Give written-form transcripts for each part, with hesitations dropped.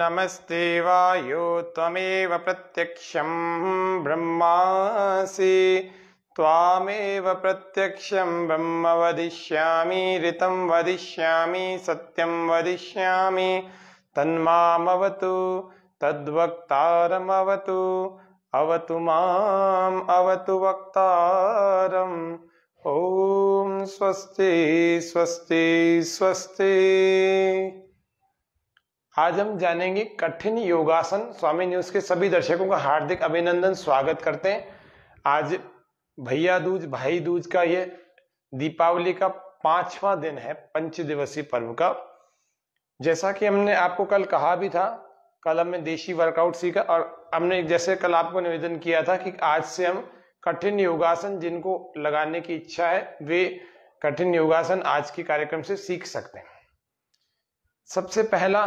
नमस्ते वायो त्वमेव प्रत्यक्षं ब्रह्मासि त्वामेव प्रत्यक्षं ब्रह्म वदिष्यामि ऋतं वदिष्यामि सत्यं वदिष्यामि तन्मामवतु तद्वक्तारमवतु अवतु माम् अवतु वक्तारम्। ओम स्वस्ति स्वस्ति स्वस्ति। आज हम जानेंगे कठिन योगासन। स्वामी न्यूज के सभी दर्शकों का हार्दिक अभिनंदन, स्वागत करते हैं। आज भैया दूज भाई दूज का ये दीपावली का 5वां दिन है, पंचदिवसीय पर्व का। जैसा कि हमने आपको कल कहा भी था, कल हमने देशी वर्कआउट सीखा और हमने जैसे कल आपको निवेदन किया था कि आज से हम कठिन योगासन जिनको लगाने की इच्छा है वे कठिन योगासन आज के कार्यक्रम से सीख सकते हैं। सबसे पहला,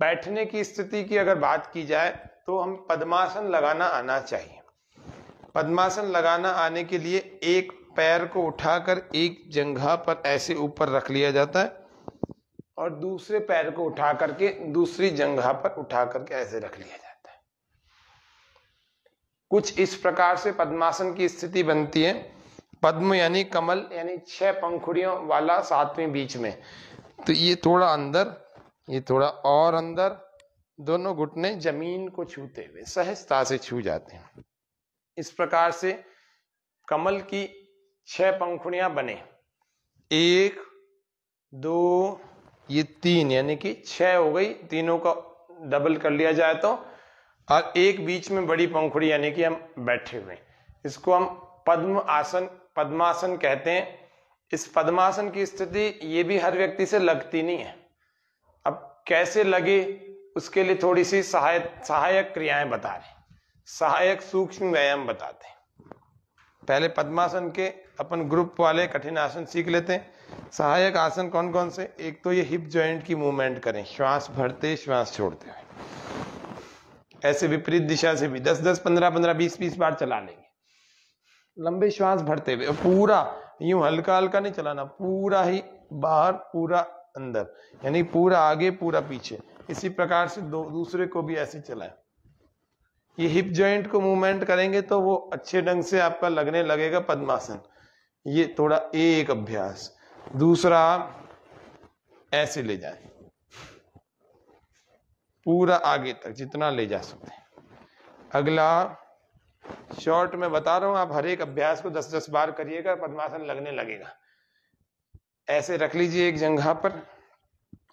बैठने की स्थिति की अगर बात की जाए तो हम पद्मासन लगाना आना चाहिए। पद्मासन लगाना आने के लिए एक पैर को उठाकर एक जंघा पर ऐसे ऊपर रख लिया जाता है और दूसरे पैर को उठा करके दूसरी जंघा पर उठा करके ऐसे रख लिया जाता है। कुछ इस प्रकार से पद्मासन की स्थिति बनती है। पद्म यानी कमल यानी 6 पंखुड़ियों वाला 7वें बीच में। तो ये थोड़ा अंदर, ये थोड़ा और अंदर, दोनों घुटने जमीन को छूते हुए सहजता से छू जाते हैं। इस प्रकार से कमल की 6 पंखुड़ियां बने, 1 2 ये 3 यानी कि 6 हो गई। तीनों का डबल कर लिया जाए तो, और एक बीच में बड़ी पंखुड़ी यानी कि हम बैठे हुए, इसको हम पद्म आसन पद्मासन कहते हैं। इस पद्मासन की स्थिति ये भी हर व्यक्ति से लगती नहीं है। अब कैसे लगे उसके लिए थोड़ी सी सहायक क्रियाएं बता रहे, सहायक सूक्ष्म व्यायाम बताते हैं। पहले पद्मासन के अपन ग्रुप वाले कठिन आसन सीख लेते हैं। सहायक आसन कौन कौन से? एक तो ये हिप जॉइंट की मूवमेंट करें, श्वास भरते श्वास छोड़ते हुए, ऐसे विपरीत दिशा से भी 10-10 15-15 20-20 बार चला लेंगे। लंबे श्वास भरते हुए, पूरा यूं हल्का हल्का नहीं चलाना, पूरा ही बाहर पूरा अंदर, यानी पूरा आगे पूरा पीछे। इसी प्रकार से दूसरे को भी ऐसे चलाएं। ये हिप जॉइंट को मूवमेंट करेंगे तो वो अच्छे ढंग से आपका लगने लगेगा पद्मासन। ये थोड़ा एक अभ्यास। दूसरा, ऐसे ले जाएं पूरा आगे तक जितना ले जा सकते हैं। अगला शॉर्ट में बता रहा हूं, आप हर एक अभ्यास को 10-10 बार करिएगा, पद्मासन लगने लगेगा। ऐसे रख लीजिए एक जंघा पर,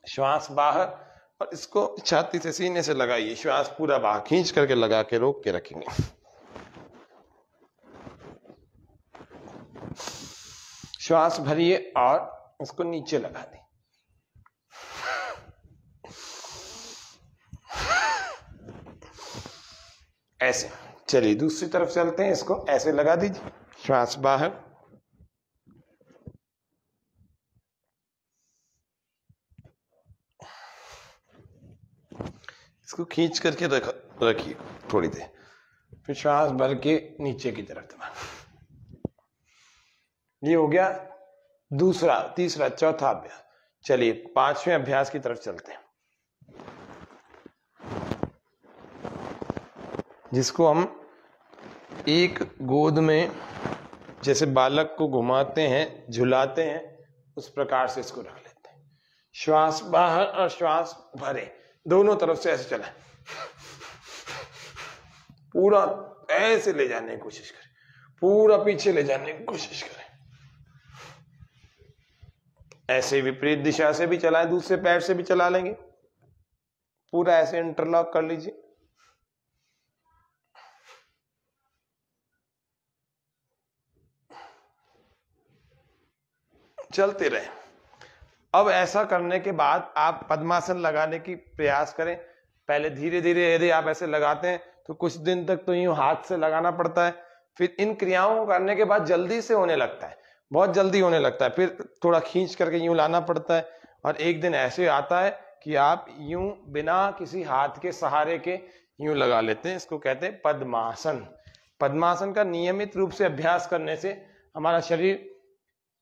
श्वास बाहर, और इसको छाती से सीने से लगाइए। श्वास पूरा बाहर खींच करके लगा के रोक के रखेंगे। श्वास भरिए और इसको नीचे लगा दें। ऐसे। चलिए दूसरी तरफ चलते हैं। इसको ऐसे लगा दीजिए, श्वास बाहर, इसको खींच करके रखिए थोड़ी देर, फिर श्वास भर के नीचे की तरफ दबा। ये हो गया दूसरा, तीसरा, चौथा अभ्यास। चलिए 5वें अभ्यास की तरफ चलते हैं, जिसको हम एक गोद में जैसे बालक को घुमाते हैं, झुलाते हैं, उस प्रकार से इसको रख लेते हैं। श्वास बाहर और श्वास भरे, दोनों तरफ से ऐसे चलाएं, पूरा ऐसे ले जाने की कोशिश करें, पूरा पीछे ले जाने की कोशिश करें। ऐसे विपरीत दिशा से भी चलाएं, दूसरे पैर से भी चला लेंगे। पूरा ऐसे इंटरलॉक कर लीजिए। चलते रहे। अब ऐसा करने के बाद आप पद्मासन लगाने की प्रयास करें। पहले धीरे धीरे यदि आप ऐसे लगाते हैं तो कुछ दिन तक तो यूं हाथ से लगाना पड़ता है, फिर इन क्रियाओं को करने के बाद जल्दी से होने लगता है, बहुत जल्दी होने लगता है। फिर थोड़ा खींच करके यूं लाना पड़ता है, और एक दिन ऐसे आता है कि आप यूं बिना किसी हाथ के सहारे के यूं लगा लेते हैं। इसको कहते हैं पद्मासन। पद्मासन का नियमित रूप से अभ्यास करने से हमारा शरीर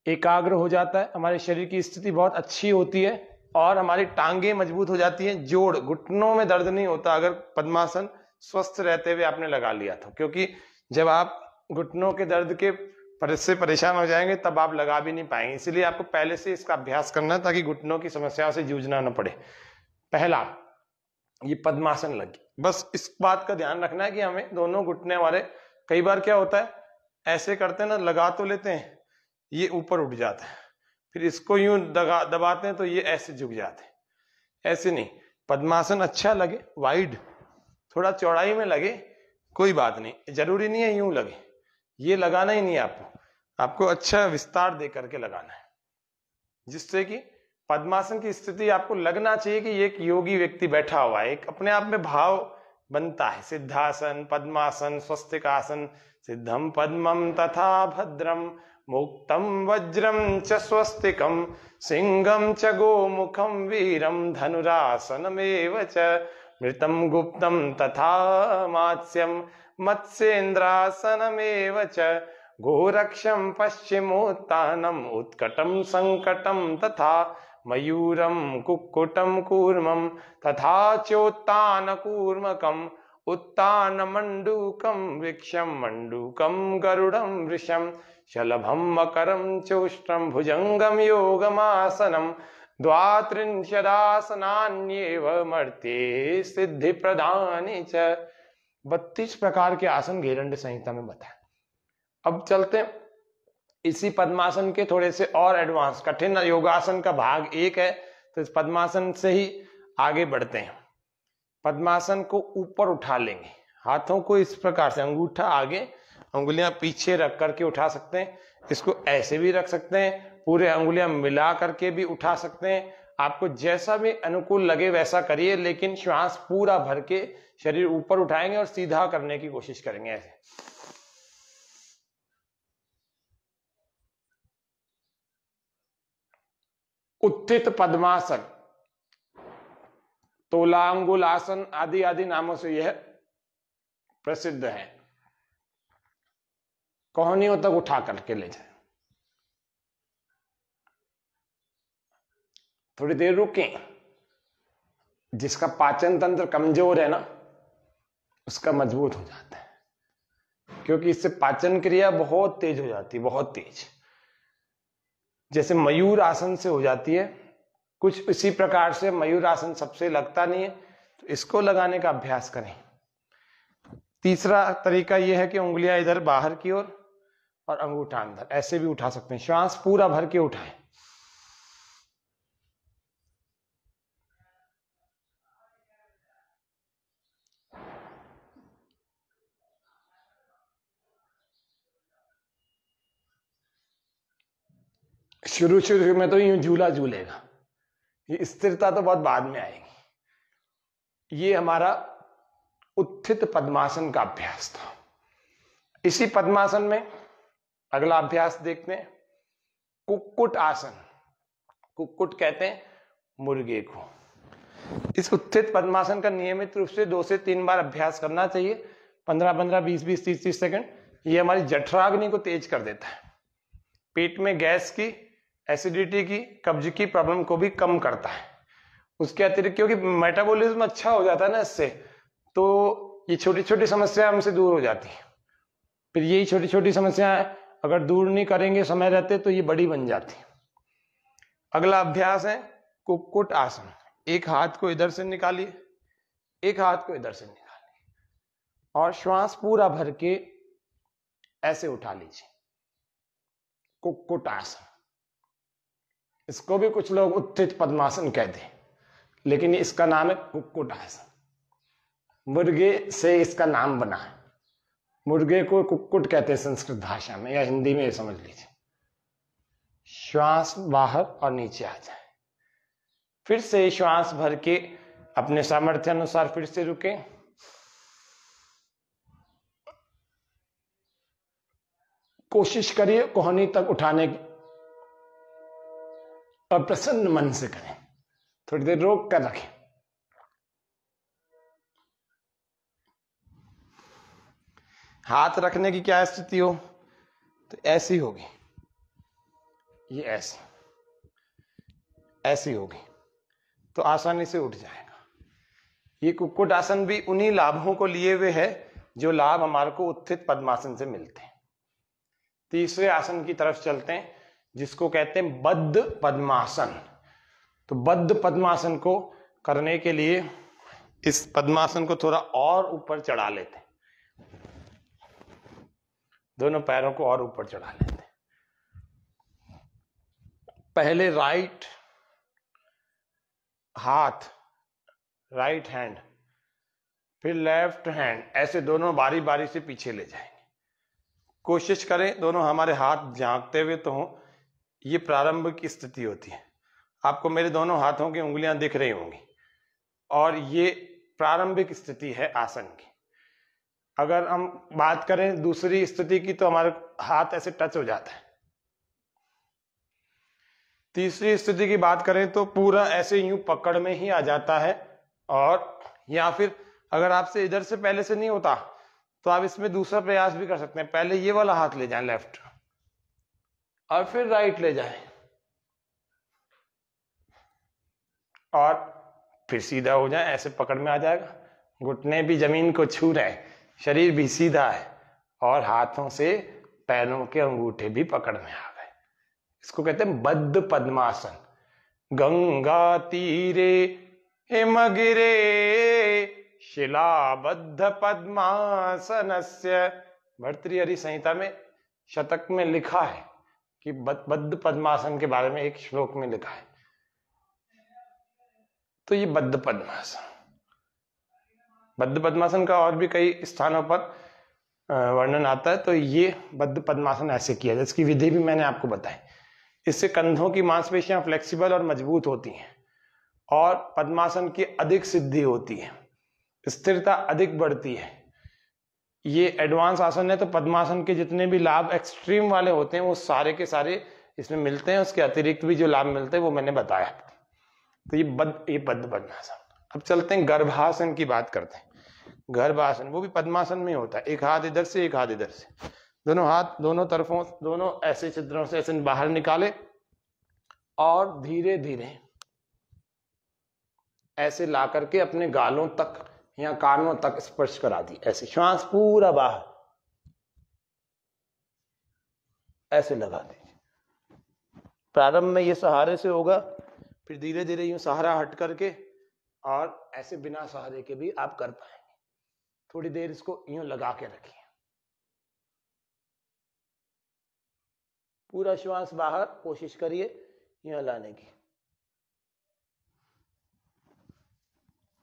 एकाग्र हो जाता है, हमारे शरीर की स्थिति बहुत अच्छी होती है, और हमारी टांगे मजबूत हो जाती हैं, जोड़ घुटनों में दर्द नहीं होता अगर पद्मासन स्वस्थ रहते हुए आपने लगा लिया तो, क्योंकि जब आप घुटनों के दर्द के से परेशान हो जाएंगे तब आप लगा भी नहीं पाएंगे। इसलिए आपको पहले से इसका अभ्यास करना है ताकि घुटनों की समस्याओं से जूझना न पड़े। पहला ये पद्मासन लगी, बस इस बात का ध्यान रखना है कि हमें दोनों घुटने हमारे, कई बार क्या होता है ऐसे करते हैं ना, लगा तो लेते हैं ये ऊपर उठ जाता है, फिर इसको यूं दबाते हैं तो ये ऐसे झुक जाते हैं। ऐसे नहीं, पद्मासन अच्छा लगे, वाइड थोड़ा चौड़ाई में लगे, कोई बात नहीं, जरूरी नहीं है यूं लगे, ये लगाना ही नहीं है आपको अच्छा विस्तार दे करके लगाना है, जिससे कि पद्मासन की स्थिति आपको लगना चाहिए कि एक योगी व्यक्ति बैठा हुआ है, एक अपने आप में भाव बनता है। सिद्धासन, पद्मासन, स्वस्तिकासन, सिद्धम पद्मम तथा भद्रम, मुक्तम वज्रम च स्वस्तिकम, सिंहम च गोमुखम वीरम, धनुरासनमेव च, मृतम गुप्तम तथा मात्स्यम, मत्स्येन्द्रासनमेव च, गोरक्षम पश्चिमोत्तानम, उत्कटम संकटम तथा, मयूरम कुक्कुटम कूर्मम, तथा चोत्तान कूर्मकम, उत्तान मंडूकम वृक्षम, मंडूकम गरुड़म वृषम, शलभम मकरम चोष्टम, भुजंगम योगमासनम, द्वात्रिंशदासनान्येव मर्त्ये सिद्धि प्रदानि च। 32 प्रकार के आसन घेरंड संहिता में बताए। अब चलते हैं इसी पद्मासन के थोड़े से और एडवांस कठिन योगासन का भाग 1 है, तो इस पद्मासन से ही आगे बढ़ते हैं। पद्मासन को ऊपर उठा लेंगे, हाथों को इस प्रकार से, अंगूठा आगे उंगलियां पीछे रख करके उठा सकते हैं, इसको ऐसे भी रख सकते हैं, पूरे अंगुलियां मिला करके भी उठा सकते हैं, आपको जैसा भी अनुकूल लगे वैसा करिए, लेकिन श्वास पूरा भर के शरीर ऊपर उठाएंगे और सीधा करने की कोशिश करेंगे ऐसे। उत्थित पद्मासन, तोलांगुल आसन आदि आदि नामों से यह प्रसिद्ध है। कोहनियों तक उठा करके ले जाए, थोड़ी देर रुकें, जिसका पाचन तंत्र कमजोर है ना उसका मजबूत हो जाता है, क्योंकि इससे पाचन क्रिया बहुत तेज हो जाती है, बहुत तेज, जैसे मयूर आसन से हो जाती है, कुछ इसी प्रकार से मयूर आसन सबसे लगता नहीं है, तो इसको लगाने का अभ्यास करें। तीसरा तरीका यह है कि उंगलियां इधर बाहर की ओर और अंगूठा अंदर, ऐसे भी उठा सकते हैं, श्वास पूरा भर के उठाएं। शुरू में तो यूं झूला झूलेगा, ये स्थिरता तो बहुत बाद में आएगी। ये हमारा उत्थित पद्मासन का अभ्यास था। इसी पद्मासन में अगला अभ्यास देखते हैं, कुक्कुट आसन। कुक्कुट कहते हैं मुर्गे को। इस उत्थित पद्मासन का नियमित रूप से 2 से 3 बार अभ्यास करना चाहिए, 15-15, 20-20, 30-30 सेकंड। ये हमारी जठराग्नि को तेज कर देता है, पेट में गैस की, एसिडिटी की, कब्ज की प्रॉब्लम को भी कम करता है। उसके अतिरिक्त क्योंकि मेटाबॉलिज्म अच्छा हो जाता है ना इससे, तो ये छोटी छोटी समस्या हमसे दूर हो जाती है। फिर यही छोटी छोटी समस्याएं अगर दूर नहीं करेंगे समय रहते तो ये बड़ी बन जाती है। अगला अभ्यास है कुक्कुट आसन। एक हाथ को इधर से निकालिए, एक हाथ को इधर से निकालिए और श्वास पूरा भर के ऐसे उठा लीजिए, कुक्कुट आसन। इसको भी कुछ लोग उत्थित पद्मासन कहते हैं, लेकिन इसका नाम है कुक्कुट आसन। मुर्गे से इसका नाम बना है, मुर्गे को कुक्कुट कहते हैं संस्कृत भाषा में, या हिंदी में समझ लीजिए। श्वास बाहर और नीचे आ जाए, फिर से श्वास भर के अपने सामर्थ्य अनुसार फिर से रुके, कोशिश करिए कोहनी तक उठाने की और प्रसन्न मन से करें। थोड़ी देर रोक कर रखें। हाथ रखने की क्या स्थिति हो, तो ऐसी होगी, ये ऐसी ऐसी होगी, तो आसानी से उठ जाएगा। ये कुक्कुट आसन भी उन्हीं लाभों को लिए हुए है जो लाभ हमारे को उत्थित पद्मासन से मिलते हैं। तीसरे आसन की तरफ चलते हैं जिसको कहते हैं बद्ध पद्मासन। तो बद्ध पद्मासन को करने के लिए इस पद्मासन को थोड़ा और ऊपर चढ़ा लेते हैं, दोनों पैरों को और ऊपर चढ़ा लेते हैं। पहले राइट हाथ, राइट हैंड, फिर लेफ्ट हैंड, ऐसे दोनों बारी बारी से पीछे ले जाएंगे। कोशिश करें दोनों हमारे हाथ झांकते हुए तो हो। ये प्रारंभ की स्थिति होती है। आपको मेरे दोनों हाथों की उंगलियां दिख रही होंगी और ये प्रारंभिक स्थिति है आसन की। अगर हम बात करें दूसरी स्थिति की तो हमारे हाथ ऐसे टच हो जाता है। तीसरी स्थिति की बात करें तो पूरा ऐसे यूं पकड़ में ही आ जाता है। और या फिर अगर आपसे इधर से पहले से नहीं होता तो आप इसमें दूसरा प्रयास भी कर सकते हैं। पहले ये वाला हाथ ले जाएं लेफ्ट और फिर राइट ले जाएं और फिर सीधा हो जाए, ऐसे पकड़ में आ जाएगा। घुटने भी जमीन को छू रहे हैं, शरीर भी सीधा है और हाथों से पैरों के अंगूठे भी पकड़ में आ गए। इसको कहते हैं बद्ध पद्मासन। गंगा तीरे हिमगिरे शिलाबद्ध पद्मासनस्य। भर्तृहरि संहिता में शतक में लिखा है कि बद्ध पद्मासन के बारे में एक श्लोक में लिखा है। तो ये बद्ध पद्मासन, बद्ध पद्मासन का और भी कई स्थानों पर वर्णन आता है। तो ये बद्ध पद्मासन ऐसे किया जाए, इसकी विधि भी मैंने आपको बताई। इससे कंधों की मांसपेशियां फ्लेक्सिबल और मजबूत होती हैं और पद्मासन की अधिक सिद्धि होती है, स्थिरता अधिक बढ़ती है। ये एडवांस आसन है तो पद्मासन के जितने भी लाभ एक्सट्रीम वाले होते हैं वो सारे के सारे इसमें मिलते हैं। उसके अतिरिक्त भी जो लाभ मिलते हैं वो मैंने बताया। तो ये बद्ध पद्मासन। अब चलते हैं गर्भासन की बात करते हैं। गर्भासन वो भी पद्मासन में होता है। एक हाथ इधर से, एक हाथ इधर से, दोनों हाथ दोनों तरफों, दोनों ऐसे छिद्रों से ऐसे बाहर निकाले और धीरे धीरे ऐसे ला करके अपने गालों तक या कानों तक स्पर्श करा दी। ऐसे श्वास पूरा बाहर ऐसे लगा दीजिए। प्रारंभ में ये सहारे से होगा, फिर धीरे धीरे यूं सहारा हट करके और ऐसे बिना सहारे के भी आप कर पाएंगे। थोड़ी देर इसको यूं लगा के रखिए। पूरा श्वास बाहर कोशिश करिए यूं लाने की।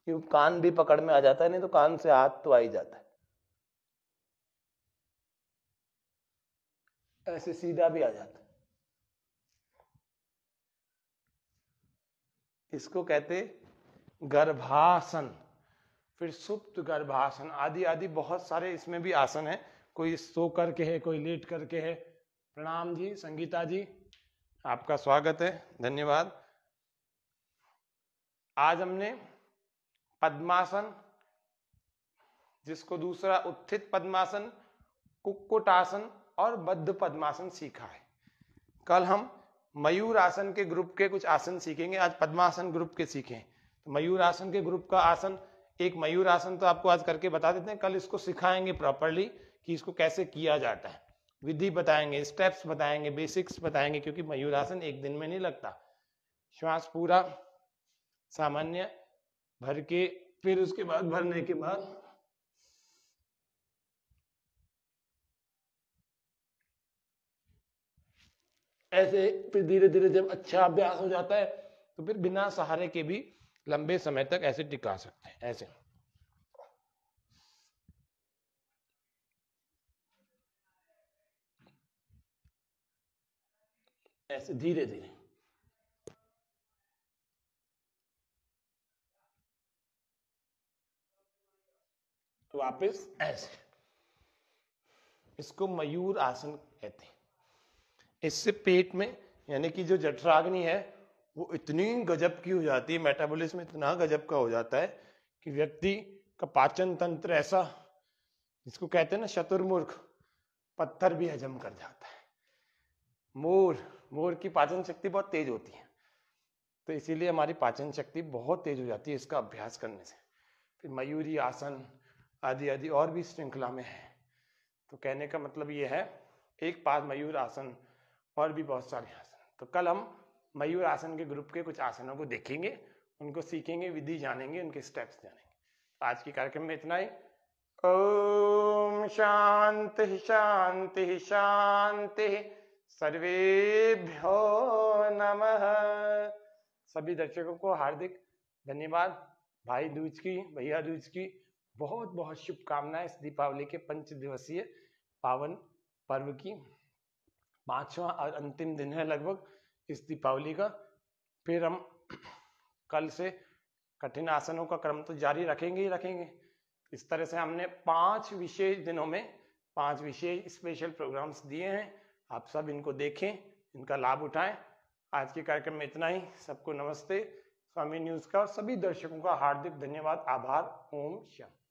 यूं कान भी पकड़ में आ जाता है, नहीं तो कान से हाथ तो आ ही जाता है। ऐसे सीधा भी आ जाता है। इसको कहते गर्भासन। फिर सुप्त गर्भासन आदि आदि बहुत सारे इसमें भी आसन है। कोई सो करके है, कोई लेट करके है। प्रणाम जी, संगीता जी, आपका स्वागत है, धन्यवाद। आज हमने पद्मासन, जिसको दूसरा उत्थित पद्मासन, कुक्कुटासन और बद्ध पद्मासन सीखा है। कल हम मयूर आसन के ग्रुप के कुछ आसन सीखेंगे। आज पद्मासन ग्रुप के सीखें। तो मयूर आसन के ग्रुप का आसन, एक मयूर आसन तो आपको आज करके बता देते हैं। कल इसको सिखाएंगे प्रॉपर्ली कि इसको कैसे किया जाता है। विधि बताएंगे, स्टेप्स बताएंगे, बेसिक्स बताएंगे, क्योंकि मयूर आसन एक दिन में नहीं लगता। श्वास पूरा सामान्य भर के, फिर उसके बाद भरने के बाद ऐसे, फिर धीरे धीरे जब अच्छा अभ्यास हो जाता है तो फिर बिना सहारे के भी लंबे समय तक ऐसे टिका सकते हैं। ऐसे ऐसे धीरे धीरे वापस ऐसे। इसको मयूर आसन कहते हैं। इससे पेट में यानी कि जो जठराग्नि है वो इतनी गजब की हो जाती है, मेटाबॉलिज्म इतना गजब का हो जाता है कि व्यक्ति का पाचन तंत्र ऐसा, जिसको कहते हैं ना शतुर्मुर्ख, पत्थर भी हजम कर जाता है। मोर की पाचन शक्ति बहुत तेज होती है। तो इसीलिए हमारी पाचन शक्ति बहुत तेज हो जाती है इसका अभ्यास करने से। फिर मयूरी आसन आदि आदि और भी श्रृंखला में है। तो कहने का मतलब ये है, एक 5 मयूर आसन और भी बहुत सारे आसन। तो कल हम मयूर आसन के ग्रुप के कुछ आसनों को देखेंगे, उनको सीखेंगे, विधि जानेंगे, उनके स्टेप्स जानेंगे। आज के कार्यक्रम में इतना ही। ओम शांति शांति शांति, सर्वेभ्यो नमः। सभी दर्शकों को हार्दिक धन्यवाद। भाई दूज की, भैया दूज की बहुत बहुत शुभकामनाएं। इस दीपावली के 5 दिवसीय पावन पर्व की 5वां और अंतिम दिन है लगभग इस दीपावली का। फिर हम कल से कठिन आसनों का क्रम तो जारी रखेंगे ही रखेंगे। इस तरह से हमने 5 विशेष दिनों में 5 विशेष स्पेशल प्रोग्राम्स दिए हैं। आप सब इनको देखें, इनका लाभ उठाएं। आज के कार्यक्रम में इतना ही। सबको नमस्ते। स्वामी न्यूज का और सभी दर्शकों का हार्दिक धन्यवाद, आभार। ओम शांति।